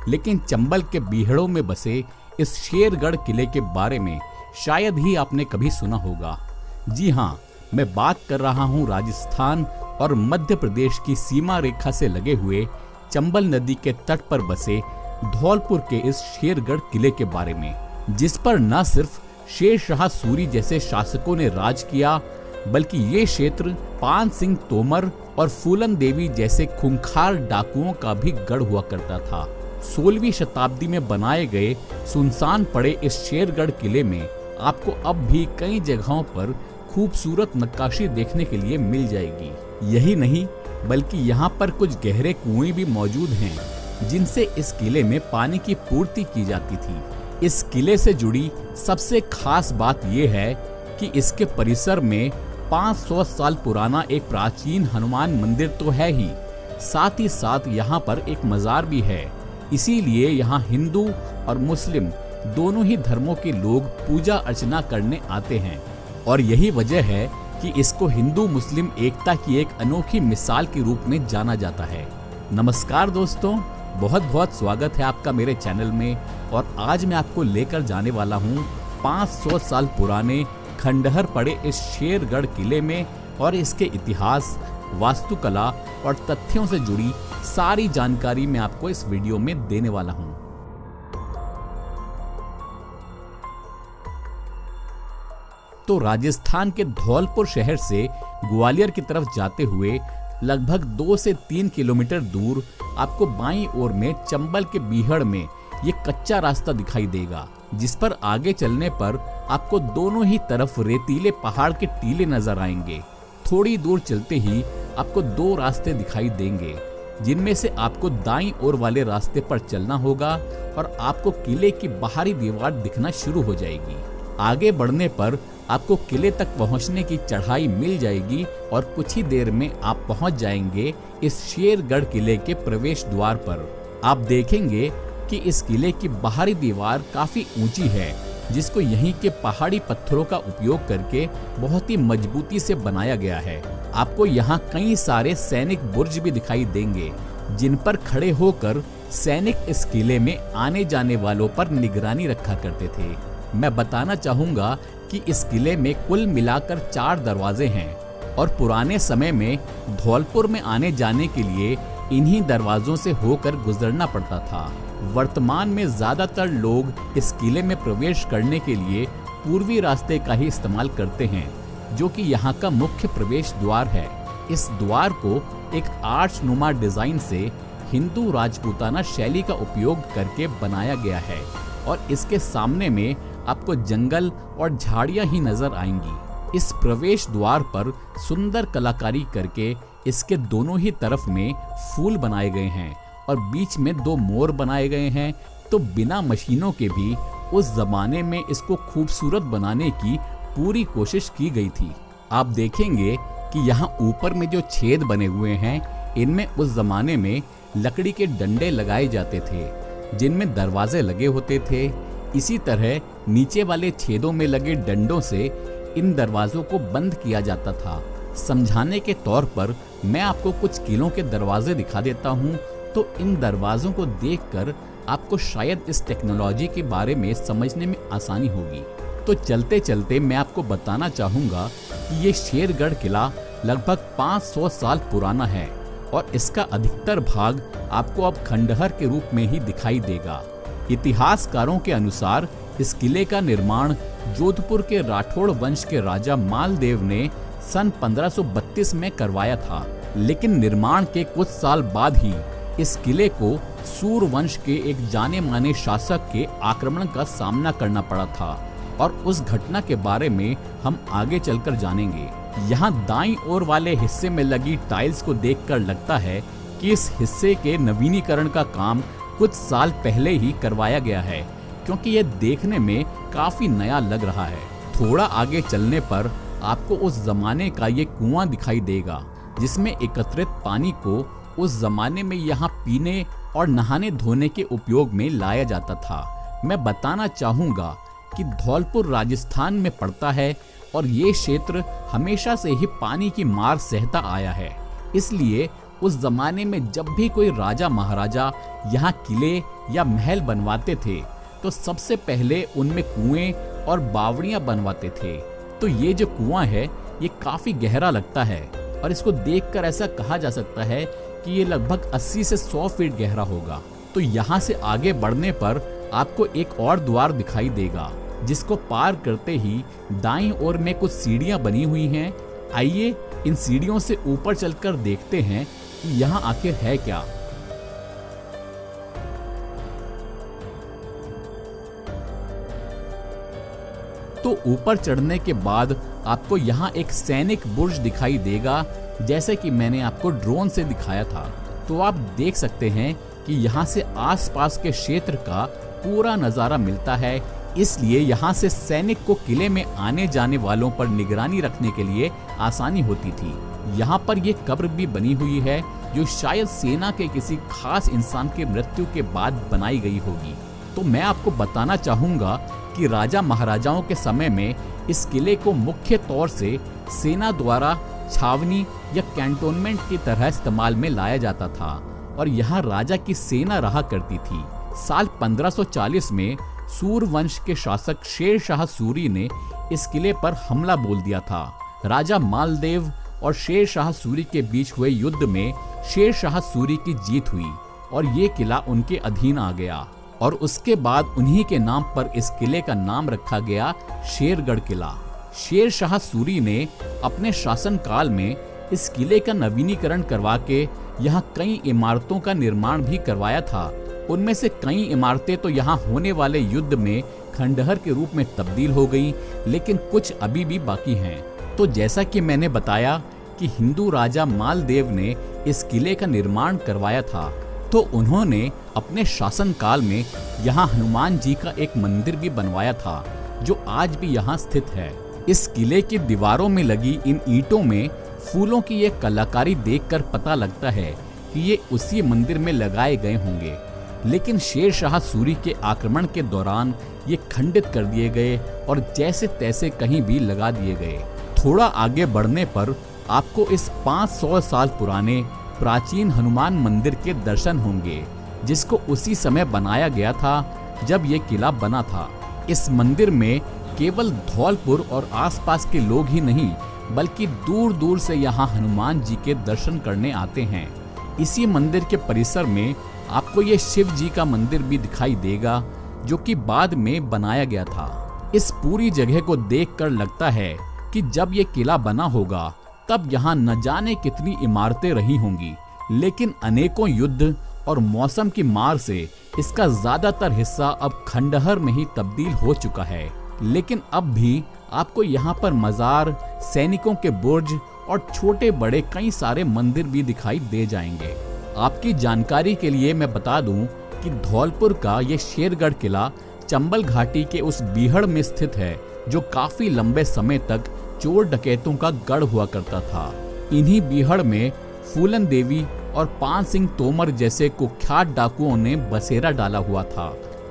लेकिन चंबल के बीहड़ों में बसे इस शेरगढ़ किले के बारे में शायद ही आपने कभी सुना होगा। जी हाँ, मैं बात कर रहा हूँ राजस्थान और मध्य प्रदेश की सीमा रेखा से लगे हुए चंबल नदी के तट पर बसे धौलपुर के इस शेरगढ़ किले के बारे में, जिस पर न सिर्फ शेर शाह सूरी जैसे शासकों ने राज किया, बल्कि ये क्षेत्र पान सिंह तोमर और फूलन देवी जैसे खूंखार डाकुओं का भी गढ़ हुआ करता था। 16वीं शताब्दी में बनाए गए सुनसान पड़े इस शेरगढ़ किले में आपको अब भी कई जगहों पर खूबसूरत नक्काशी देखने के लिए मिल जाएगी। यही नहीं, बल्कि यहाँ पर कुछ गहरे कुएं भी मौजूद हैं, जिनसे इस किले में पानी की पूर्ति की जाती थी। इस किले से जुड़ी सबसे खास बात यह है कि इसके परिसर में 500 साल पुराना एक प्राचीन हनुमान मंदिर तो है ही, साथ ही साथ यहाँ पर एक मजार भी है। इसीलिए यहाँ हिंदू और मुस्लिम दोनों ही धर्मों के लोग पूजा अर्चना करने आते हैं और यही वजह है कि इसको हिंदू मुस्लिम एकता की एक अनोखी मिसाल के रूप में जाना जाता है। नमस्कार दोस्तों, बहुत बहुत स्वागत है आपका मेरे चैनल में। और आज मैं आपको लेकर जाने वाला हूँ 500 साल पुराने खंडहर पड़े इस शेरगढ़ किले में और इसके इतिहास, वास्तुकला और तथ्यों से जुड़ी सारी जानकारी मैं आपको इस वीडियो में देने वाला हूँ। तो राजस्थान के धौलपुर शहर से ग्वालियर की तरफ जाते हुए लगभग 2 से 3 किलोमीटर दूर आपको बाईं ओर में चंबल के बीहड़ में ये कच्चा रास्ता दिखाई देगा, जिस पर आगे चलने पर आपको दोनों ही तरफ रेतीले पहाड़ के टीले नजर आएंगे। थोड़ी दूर चलते ही आपको 2 रास्ते दिखाई देंगे, जिनमें से आपको दाईं ओर वाले रास्ते पर चलना होगा और आपको किले की बाहरी दीवार दिखना शुरू हो जाएगी। आगे बढ़ने पर आपको किले तक पहुंचने की चढ़ाई मिल जाएगी और कुछ ही देर में आप पहुंच जाएंगे इस शेरगढ़ किले के प्रवेश द्वार पर। आप देखेंगे कि इस किले की बाहरी दीवार काफी ऊंची है, जिसको यहीं के पहाड़ी पत्थरों का उपयोग करके बहुत ही मजबूती से बनाया गया है। आपको यहाँ कई सारे सैनिक बुर्ज भी दिखाई देंगे, जिन पर खड़े होकर सैनिक इस किले में आने जाने वालों पर निगरानी रखा करते थे। मैं बताना चाहूंगा कि इस किले में कुल मिलाकर 4 दरवाजे हैं और पुराने समय में धौलपुर में आने जाने के लिए इन्हीं दरवाजों से होकर गुजरना पड़ता था। वर्तमान में ज्यादातर लोग इस किले में प्रवेश करने के लिए पूर्वी रास्ते का ही इस्तेमाल करते हैं, जो कि यहाँ का मुख्य प्रवेश द्वार है। इस द्वार को एक आर्चनुमा डिजाइन से हिंदू राजपूताना शैली का उपयोग करके बनाया गया है और इसके सामने में आपको जंगल और झाड़ियां ही नजर आएंगी। इस प्रवेश द्वार पर सुंदर कलाकारी करके इसके दोनों ही तरफ में फूल बनाए गए हैं और बीच में 2 मोर बनाए गए हैं। तो बिना मशीनों के भी उस जमाने में इसको खूबसूरत बनाने की पूरी कोशिश की गई थी। आप देखेंगे कि यहाँ ऊपर में जो छेद बने हुए हैं, इनमें उस जमाने में लकड़ी के डंडे लगाए जाते थे, जिनमें दरवाजे लगे होते थे। इसी तरह नीचे वाले छेदों में लगे डंडों से इन दरवाजों को बंद किया जाता था। समझाने के तौर पर मैं आपको कुछ किलों के दरवाजे दिखा देता हूँ, तो इन दरवाजों को देखकर आपको शायद इस टेक्नोलॉजी के बारे में समझने में आसानी होगी। तो चलते चलते मैं आपको बताना चाहूँगा कि ये शेरगढ़ किला लगभग 500 साल पुराना है और इसका अधिकतर भाग आपको अब खंडहर के रूप में ही दिखाई देगा। इतिहासकारों के अनुसार इस किले का निर्माण जोधपुर के राठौड़ वंश के राजा मालदेव ने सन 1532 में करवाया था, लेकिन निर्माण के कुछ साल बाद ही इस किले को सूर वंश के एक जाने माने शासक के आक्रमण का सामना करना पड़ा था और उस घटना के बारे में हम आगे चलकर जानेंगे। यहाँ दाईं ओर वाले हिस्से में लगी टाइल्स को देखकर लगता है कि इस हिस्से के नवीनीकरण का काम कुछ साल पहले ही करवाया गया है, क्योंकि यह देखने में काफी नया लग रहा है। थोड़ा आगे चलने पर आपको उस जमाने का ये कुआं दिखाई देगा, जिसमें एकत्रित पानी को उस जमाने में यहाँ पीने और नहाने धोने के उपयोग में लाया जाता था। मैं बताना चाहूँगा कि धौलपुर राजस्थान में पड़ता है और ये क्षेत्र हमेशा से ही पानी की मार सहता आया है, इसलिए उस जमाने में जब भी कोई राजा महाराजा यहाँ किले या महल बनवाते थे तो सबसे पहले उनमें कुएं और बावड़ियां बनवाते थे। तो ये जो कुआं है ये काफी गहरा लगता है और इसको देखकर ऐसा कहा जा सकता है कि ये लगभग 80 से 100 फीट गहरा होगा। तो यहाँ से आगे बढ़ने पर आपको एक और द्वार दिखाई देगा जिसको पार करते ही दाईं ओर में कुछ सीढ़ियां बनी हुई हैं। आइए इन सीढ़ियों से ऊपर चलकर देखते हैं कि यहाँ आखिर है क्या। तो ऊपर चढ़ने के बाद आपको यहाँ एक सैनिक बुर्ज दिखाई देगा, जैसे कि मैंने आपको ड्रोन से दिखाया था। तो आप देख सकते हैं कि यहाँ से आसपास के क्षेत्र का पूरा नज़ारा मिलता है, इसलिए यहाँ से सैनिक को किले में आने जाने वालों पर निगरानी रखने के लिए आसानी होती थी। यहाँ पर ये कब्र भी बनी हुई है जो शायद सेना के किसी खास इंसान के मृत्यु के बाद बनाई गई होगी। तो मैं आपको बताना चाहूँगा कि राजा महाराजाओं के समय में इस किले को मुख्य तौर से सेना द्वारा छावनी या कैंटोनमेंट की तरह इस्तेमाल में लाया जाता था और यहाँ राजा की सेना रहा करती थी। साल 1540 में सूरवंश के शासक शेर शाह सूरी ने इस किले पर हमला बोल दिया था। राजा मालदेव और शेर शाह सूरी के बीच हुए युद्ध में शेर शाह सूरी की जीत हुई और ये किला उनके अधीन आ गया और उसके बाद उन्हीं के नाम पर इस किले का नाम रखा गया शेरगढ़ किला। शेर शाह सूरी ने अपने शासन काल में इस किले का नवीनीकरण करवा के यहाँ कई इमारतों का निर्माण भी करवाया था। उनमें से कई इमारतें तो यहाँ होने वाले युद्ध में खंडहर के रूप में तब्दील हो गई, लेकिन कुछ अभी भी बाकी हैं। तो जैसा कि मैंने बताया कि हिंदू राजा मालदेव ने इस किले का निर्माण करवाया था, तो उन्होंने अपने शासन काल में यहाँ हनुमान जी का एक मंदिर भी बनवाया था जो आज भी यहाँ स्थित है। इस किले की दीवारों में लगी इन ईंटों में फूलों की ये कलाकारी देखकर पता लगता है कि ये उसी मंदिर में लगाए गए होंगे, लेकिन शेर शाह सूरी के आक्रमण के दौरान ये खंडित कर दिए गए और जैसे तैसे कहीं भी लगा दिए गए। थोड़ा आगे बढ़ने पर आपको इस 500 साल पुराने प्राचीन हनुमान मंदिर के दर्शन होंगे, जिसको उसी समय बनाया गया था जब ये किला बना था। इस मंदिर में केवल धौलपुर और आसपास के लोग ही नहीं बल्कि दूर दूर से यहाँ हनुमान जी के दर्शन करने आते हैं। इसी मंदिर के परिसर में आपको ये शिव जी का मंदिर भी दिखाई देगा जो कि बाद में बनाया गया था। इस पूरी जगह को देखकर लगता है कि जब ये किला बना होगा तब यहाँ न जाने कितनी इमारतें रही होंगी, लेकिन अनेकों युद्ध और मौसम की मार से इसका ज्यादातर हिस्सा अब खंडहर में ही तब्दील हो चुका है। लेकिन अब भी आपको यहाँ पर मजार, सैनिकों के बुर्ज और छोटे बड़े कई सारे मंदिर भी दिखाई दे जाएंगे। आपकी जानकारी के लिए मैं बता दूं कि धौलपुर का ये शेरगढ़ किला चंबल घाटी के उस बीहड़ में स्थित है जो काफी लंबे समय तक चोर डकैतों का गढ़ हुआ करता था। इन्हीं बीहड़ में फूलन देवी और पान सिंह तोमर जैसे कुख्यात डाकुओं ने बसेरा डाला हुआ था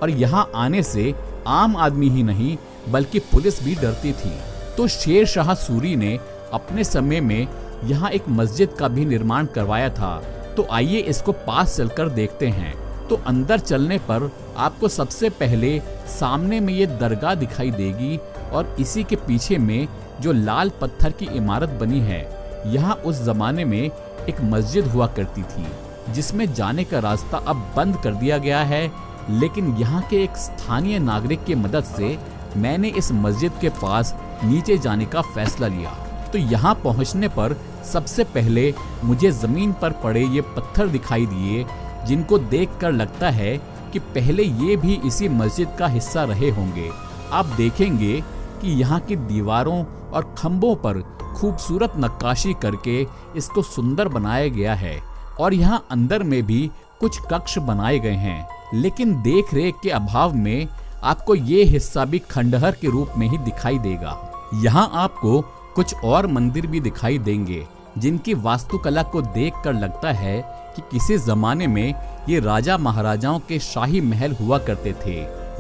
और यहाँ आने से आम आदमी ही नहीं बल्कि पुलिस भी डरती थी। तो शेर शाह सूरी ने अपने समय में यहाँ एक मस्जिद का भी निर्माण करवाया था। तो आइए इसको पास चलकर देखते हैं। तो अंदर चलने पर आपको सबसे पहले सामने में ये दरगाह दिखाई देगी और इसी के पीछे में जो लाल पत्थर की इमारत बनी है, यहाँ उस जमाने में एक मस्जिद हुआ करती थी जिसमें जाने का रास्ता अब बंद कर दिया गया है, लेकिन यहाँ के एक स्थानीय नागरिक की मदद से मैंने इस मस्जिद के पास नीचे जाने का फैसला लिया। तो यहाँ पहुँचने पर सबसे पहले मुझे जमीन पर पड़े ये पत्थर दिखाई दिए, जिनको देखकर लगता है कि पहले ये भी इसी मस्जिद का हिस्सा रहे होंगे। आप देखेंगे कि यहाँ की दीवारों और खंभों पर खूबसूरत नक्काशी करके इसको सुंदर बनाया गया है और यहाँ अंदर में भी कुछ कक्ष बनाए गए हैं, लेकिन देख रेख के अभाव में आपको ये हिस्सा भी खंडहर के रूप में ही दिखाई देगा। यहाँ आपको कुछ और मंदिर भी दिखाई देंगे जिनकी वास्तुकला को देखकर लगता है कि किसी जमाने में ये राजा महाराजाओं के शाही महल हुआ करते थे।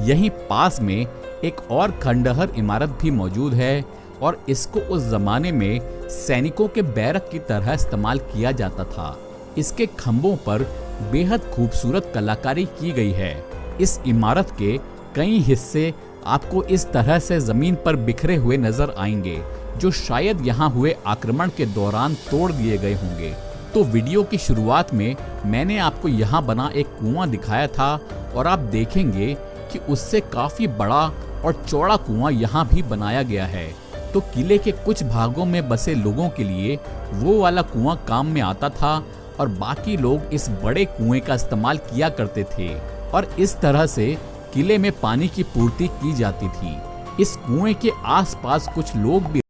यहीं पास में एक और खंडहर इमारत भी मौजूद है और इसको उस जमाने में सैनिकों के बैरक की तरह इस्तेमाल किया जाता था। इसके खंभों पर बेहद खूबसूरत कलाकारी की गई है। इस इमारत के कई हिस्से आपको इस तरह से जमीन पर बिखरे हुए नजर आएंगे, जो शायद यहाँ हुए आक्रमण के दौरान तोड़ दिए गए होंगे। तो वीडियो की शुरुआत में मैंने आपको यहाँ बना एक कुआं दिखाया था और आप देखेंगे कि उससे काफी बड़ा और चौड़ा कुआं यहाँ भी बनाया गया है। तो किले के कुछ भागों में बसे लोगों के लिए वो वाला कुआं काम में आता था और बाकी लोग इस बड़े कुएं का इस्तेमाल किया करते थे और इस तरह से किले में पानी की पूर्ति की जाती थी। इस कुएं के आसपास कुछ लोग भी